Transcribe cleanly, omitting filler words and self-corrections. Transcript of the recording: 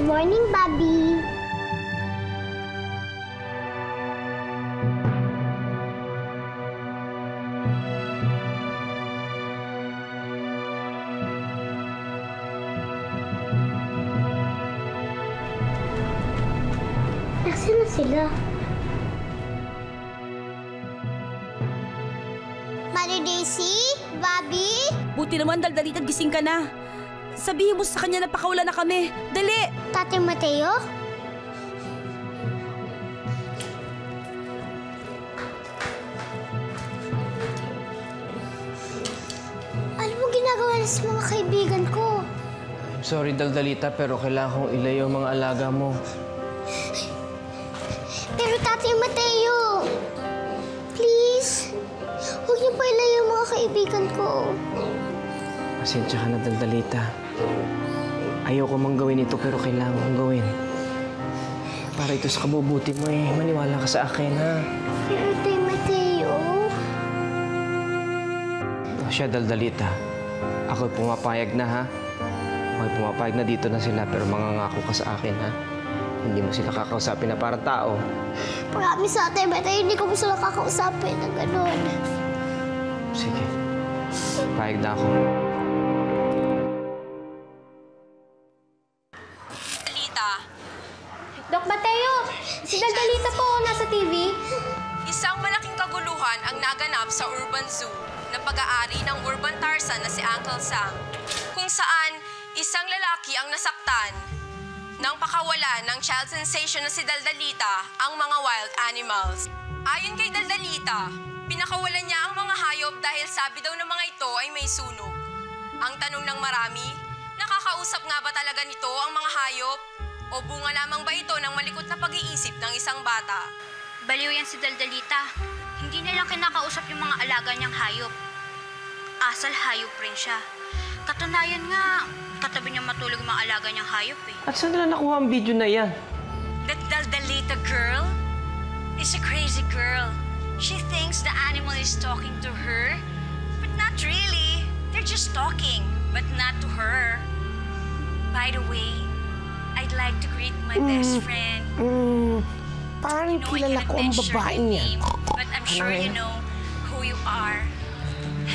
morning, Bobby. Nasaan na sila? Mother Daisy? Bobby? Buti naman, Daldalita, gising ka na. Sabihin mo sa kanya na pakawala na kami. Dali! Tatay Mateo? Ano mo ginagawa na sa mga kaibigan ko? I'm sorry, Daldalita, pero kailangan kong ilayo ang mga alaga mo. Pero Tatay Mateo, please, huwag niyo pa ilayo ang mga kaibigan ko. Pasensya ka na, Daldalita. Ayoko mang gawin ito, pero kailangan kong gawin. Para ito sa kabubuti mo eh. Maniwala ka sa akin, ha? Pero Tay Mateo... O siya, Daldalita. Ako'y pumapayag na, ha? Ako'y pumapayag na dito na sila, pero mangangako ka sa akin, ha? Hindi mo sila kakausapin na parang tao. Promise sa Tay Mateo, hindi ko mo sila kakausapin na gano'n. Sige. Payag na ako. Doc Mateo, si Daldalita po nasa TV. Isang malaking kaguluhan ang naganap sa Urban Zoo na pag-aari ng Urban Tarzan na si Uncle Sam, kung saan isang lalaki ang nasaktan nang pakawala ng child sensation na si Daldalita ang mga wild animals. Ayon kay Daldalita, pinakawalan niya ang mga hayop dahil sabi daw ng mga ito ay may sunog. Ang tanong ng marami, nakakausap nga ba talaga nito ang mga hayop? O bunga lamang ba ito ng malikot na pag-iisip ng isang bata? Baliw yan si Daldalita. Hindi nilang kinakausap yung mga alaga niyang hayop. Asal hayop rin siya. Katunayan nga, katabi niya matulog yung mga alaga niyang hayop eh. At saan nila nakuha ang video na yan? That Daldalita girl is a crazy girl. She thinks the animal is talking to her, but not really. They're just talking, but not to her. By the way, I'd like to greet my best friend. Parang I kilala ko ang cannot mention babaeng your yan. name, but I'm sure you know who you are.